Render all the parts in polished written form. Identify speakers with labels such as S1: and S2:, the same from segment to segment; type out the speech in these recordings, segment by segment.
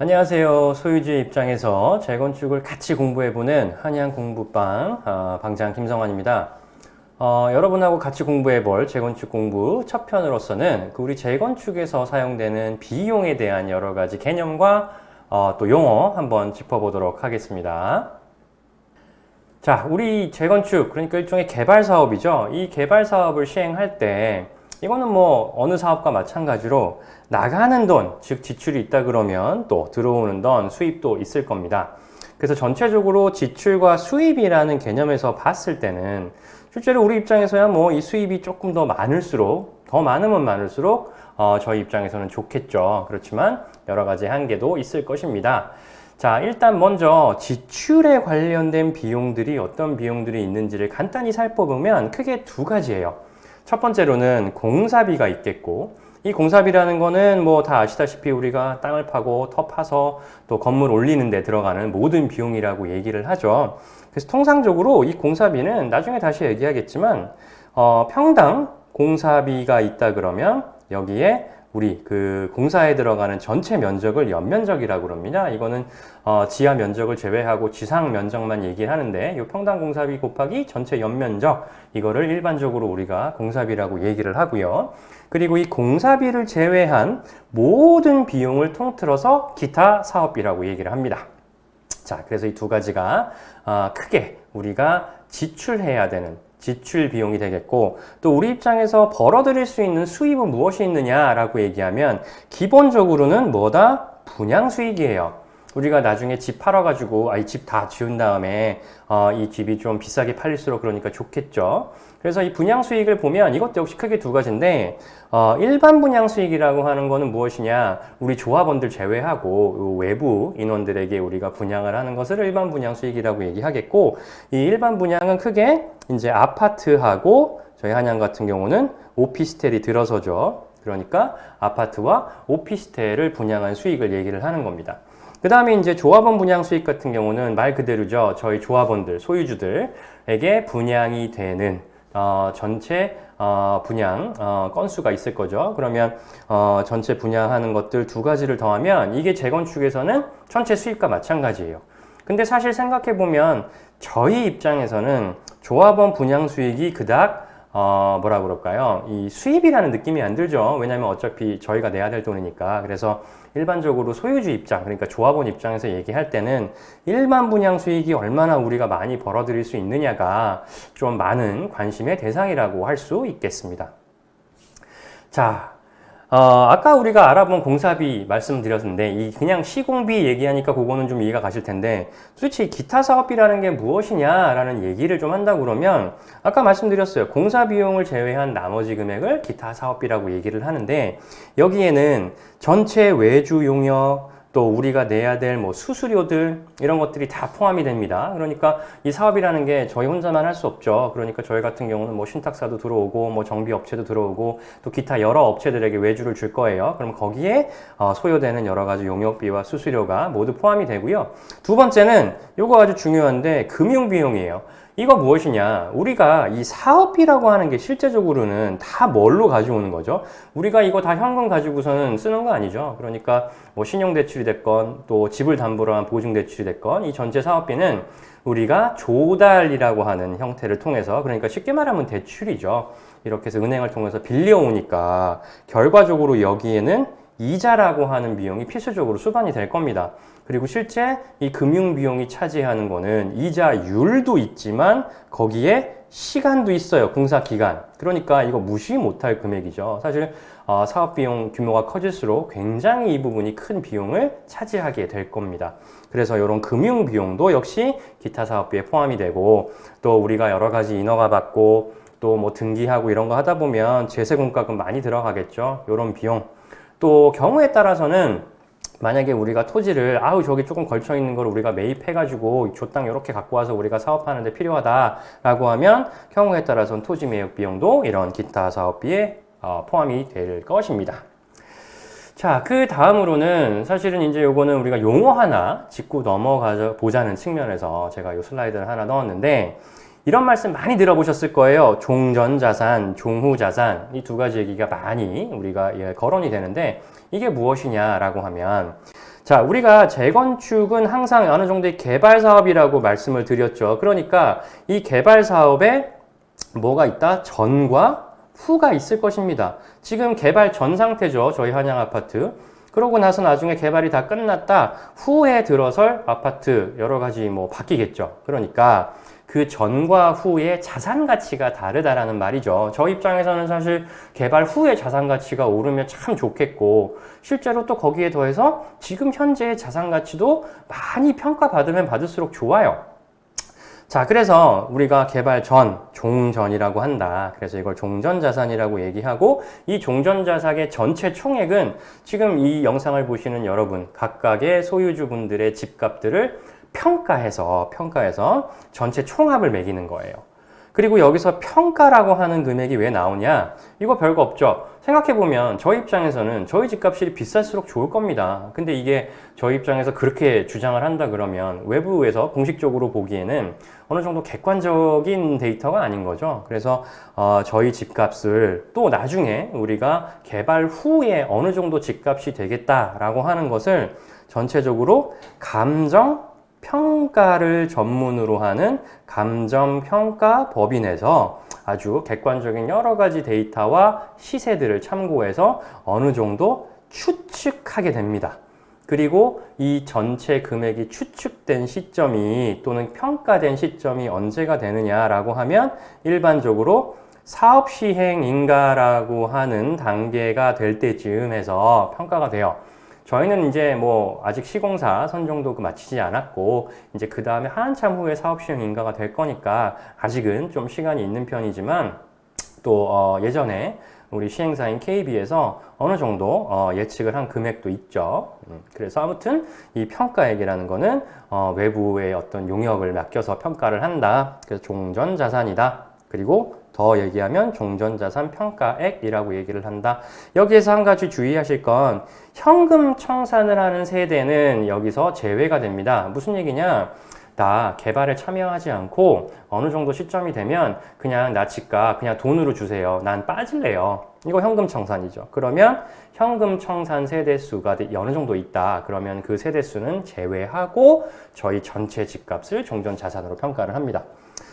S1: 안녕하세요. 소유주의 입장에서 재건축을 같이 공부해보는 한양공부방 방장 김성환입니다. 여러분하고 같이 공부해볼 재건축 공부 첫 편으로서는 우리 재건축에서 사용되는 비용에 대한 여러 가지 개념과 또 용어 한번 짚어보도록 하겠습니다. 자, 우리 재건축, 그러니까 일종의 개발 사업이죠. 이 개발 사업을 시행할 때 이거는 뭐 어느 사업과 마찬가지로 나가는 돈, 즉 지출이 있다 그러면 또 들어오는 돈, 수입도 있을 겁니다. 그래서 전체적으로 지출과 수입이라는 개념에서 봤을 때는 실제로 우리 입장에서야 뭐 이 수입이 조금 더 많을수록, 더 많으면 많을수록 저희 입장에서는 좋겠죠. 그렇지만 여러 가지 한계도 있을 것입니다. 자, 일단 먼저 지출에 관련된 비용들이 어떤 비용들이 있는지를 간단히 살펴보면 크게 두 가지예요. 첫 번째로는 공사비가 있겠고, 이 공사비라는 거는 뭐 다 아시다시피 우리가 땅을 파고 터 파서 또 건물 올리는 데 들어가는 모든 비용이라고 얘기를 하죠. 그래서 통상적으로 이 공사비는 나중에 다시 얘기하겠지만 평당 공사비가 있다 그러면 여기에 우리 그 공사에 들어가는 전체 면적을 연면적이라고 그럽니다. 이거는 지하 면적을 제외하고 지상 면적만 얘기를 하는데 이 평당 공사비 곱하기 전체 연면적, 이거를 일반적으로 우리가 공사비라고 얘기를 하고요. 그리고 이 공사비를 제외한 모든 비용을 통틀어서 기타 사업비라고 얘기를 합니다. 자, 그래서 이 두 가지가 크게 우리가 지출해야 되는 지출 비용이 되겠고, 또 우리 입장에서 벌어들일 수 있는 수입은 무엇이 있느냐라고 얘기하면 기본적으로는 뭐다? 분양 수익이에요. 우리가 나중에 집 팔아가지고 이 집 다 지은 다음에 이 집이 좀 비싸게 팔릴수록 그러니까 좋겠죠. 그래서 이 분양 수익을 보면 이것도 역시 크게 두 가지인데 일반 분양 수익이라고 하는 거는 무엇이냐? 우리 조합원들 제외하고 외부 인원들에게 우리가 분양을 하는 것을 일반 분양 수익이라고 얘기하겠고, 이 일반 분양은 크게 이제 아파트하고 저희 한양 같은 경우는 오피스텔이 들어서죠. 그러니까 아파트와 오피스텔을 분양한 수익을 얘기를 하는 겁니다. 그 다음에 이제 조합원 분양 수익 같은 경우는 말 그대로죠. 저희 조합원들, 소유주들에게 분양이 되는 전체 분양 건수가 있을 거죠. 그러면 전체 분양하는 것들 두 가지를 더하면 이게 재건축에서는 전체 수익과 마찬가지예요. 근데 사실 생각해 보면 저희 입장에서는 조합원 분양 수익이 그닥 뭐라 그럴까요? 이 수입이라는 느낌이 안 들죠. 왜냐하면 어차피 저희가 내야 될 돈이니까. 그래서 일반적으로 소유주 입장, 그러니까 조합원 입장에서 얘기할 때는 일반 분양 수익이 얼마나 우리가 많이 벌어들일 수 있느냐가 좀 많은 관심의 대상이라고 할 수 있겠습니다. 자, 아까 우리가 알아본 공사비 말씀드렸는데 이 그냥 시공비 얘기하니까 그거는 좀 이해가 가실 텐데, 도대체 기타 사업비라는 게 무엇이냐라는 얘기를 좀 한다고 그러면 아까 말씀드렸어요. 공사 비용을 제외한 나머지 금액을 기타 사업비라고 얘기를 하는데, 여기에는 전체 외주 용역, 또 우리가 내야 될 뭐 수수료들 이런 것들이 다 포함이 됩니다. 그러니까 이 사업이라는 게 저희 혼자만 할 수 없죠. 그러니까 저희 같은 경우는 뭐 신탁사도 들어오고 뭐 정비업체도 들어오고 또 기타 여러 업체들에게 외주를 줄 거예요. 그럼 거기에 소요되는 여러 가지 용역비와 수수료가 모두 포함이 되고요. 두 번째는 요거 아주 중요한데 금융비용이에요. 이거 무엇이냐? 우리가 이 사업비라고 하는 게 실제적으로는 다 뭘로 가져오는 거죠? 우리가 이거 다 현금 가지고서는 쓰는 거 아니죠? 그러니까 뭐 신용대출이 됐건 또 집을 담보로 한 보증대출이 됐건 이 전체 사업비는 우리가 조달이라고 하는 형태를 통해서, 그러니까 쉽게 말하면 대출이죠. 이렇게 해서 은행을 통해서 빌려오니까 결과적으로 여기에는 이자라고 하는 비용이 필수적으로 수반이 될 겁니다. 그리고 실제 이 금융비용이 차지하는 거는 이자율도 있지만 거기에 시간도 있어요. 공사기간. 그러니까 이거 무시 못할 금액이죠. 사실 사업비용 규모가 커질수록 굉장히 이 부분이 큰 비용을 차지하게 될 겁니다. 그래서 이런 금융비용도 역시 기타 사업비에 포함이 되고, 또 우리가 여러 가지 인허가 받고 또 뭐 등기하고 이런 거 하다 보면 제세공과금 많이 들어가겠죠. 이런 비용. 또 경우에 따라서는 만약에 우리가 토지를 저기 조금 걸쳐 있는 걸 우리가 매입해가지고 저 땅 이렇게 갖고 와서 우리가 사업하는데 필요하다라고 하면 경우에 따라서는 토지 매입 비용도 이런 기타 사업비에 포함이 될 것입니다. 자, 그 다음으로는 사실은 이제 요거는 우리가 용어 하나 짚고 넘어가 보자는 측면에서 제가 요 슬라이드를 하나 넣었는데, 이런 말씀 많이 들어보셨을 거예요. 종전자산, 종후자산, 이 두 가지 얘기가 많이 우리가 거론이 되는데, 이게 무엇이냐라고 하면, 자, 우리가 재건축은 항상 어느 정도의 개발 사업이라고 말씀을 드렸죠. 그러니까 이 개발 사업에 뭐가 있다? 전과 후가 있을 것입니다. 지금 개발 전 상태죠. 저희 한양 아파트. 그러고 나서 나중에 개발이 다 끝났다. 후에 들어설 아파트 여러 가지 뭐 바뀌겠죠. 그러니까 그 전과 후의 자산 가치가 다르다라는 말이죠. 저 입장에서는 사실 개발 후의 자산 가치가 오르면 참 좋겠고, 실제로 또 거기에 더해서 지금 현재의 자산 가치도 많이 평가받으면 받을수록 좋아요. 자, 그래서 우리가 개발 전, 종전이라고 한다. 그래서 이걸 종전자산이라고 얘기하고, 이 종전자산의 전체 총액은 지금 이 영상을 보시는 여러분, 각각의 소유주분들의 집값들을 평가해서 전체 총합을 매기는 거예요. 그리고 여기서 평가라고 하는 금액이 왜 나오냐? 이거 별거 없죠. 생각해보면 저희 입장에서는 저희 집값이 비쌀수록 좋을 겁니다. 근데 이게 저희 입장에서 그렇게 주장을 한다 그러면 외부에서 공식적으로 보기에는 어느 정도 객관적인 데이터가 아닌 거죠. 그래서 저희 집값을 또 나중에 우리가 개발 후에 어느 정도 집값이 되겠다라고 하는 것을 전체적으로 감정 평가를 전문으로 하는 감정평가 법인에서 아주 객관적인 여러 가지 데이터와 시세들을 참고해서 어느 정도 추측하게 됩니다. 그리고 이 전체 금액이 추측된 시점이 또는 평가된 시점이 언제가 되느냐라고 하면 일반적으로 사업 시행인가라고 하는 단계가 될 때쯤 해서 평가가 돼요. 저희는 이제 뭐 아직 시공사 선정도 마치지 않았고 이제 그 다음에 한참 후에 사업 시행 인가가 될 거니까 아직은 좀 시간이 있는 편이지만 또 예전에 우리 시행사인 KB에서 어느 정도 예측을 한 금액도 있죠. 그래서 아무튼 이 평가액이라는 거는 외부의 어떤 용역을 맡겨서 평가를 한다. 그래서 종전자산이다. 그리고 더 얘기하면 종전자산 평가액이라고 얘기를 한다. 여기에서 한 가지 주의하실 건 현금 청산을 하는 세대는 여기서 제외가 됩니다. 무슨 얘기냐? 나 개발에 참여하지 않고 어느 정도 시점이 되면 그냥 나 집값 그냥 돈으로 주세요. 난 빠질래요. 이거 현금 청산이죠. 그러면 현금 청산 세대 수가 어느 정도 있다. 그러면 그 세대 수는 제외하고 저희 전체 집값을 종전자산으로 평가를 합니다.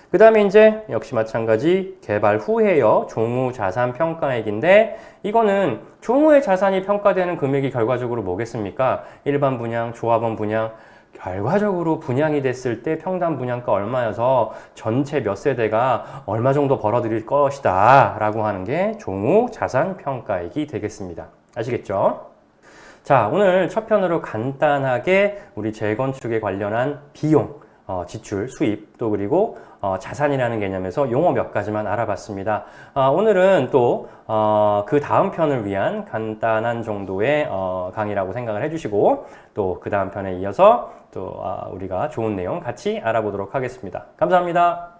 S1: 그 다음에 이제 역시 마찬가지 개발 후에요. 종후 자산 평가액인데 이거는 종후의 자산이 평가되는 금액이 결과적으로 뭐겠습니까? 일반 분양, 조합원 분양, 결과적으로 분양이 됐을 때 평당 분양가 얼마여서 전체 몇 세대가 얼마 정도 벌어들일 것이다 라고 하는 게 종후 자산 평가액이 되겠습니다. 아시겠죠? 자, 오늘 첫 편으로 간단하게 우리 재건축에 관련한 비용, 지출, 수입, 또 그리고 자산이라는 개념에서 용어 몇 가지만 알아봤습니다. 오늘은 또 그 다음 편을 위한 간단한 정도의 강의라고 생각을 해주시고 또 그 다음 편에 이어서 또 우리가 좋은 내용 같이 알아보도록 하겠습니다. 감사합니다.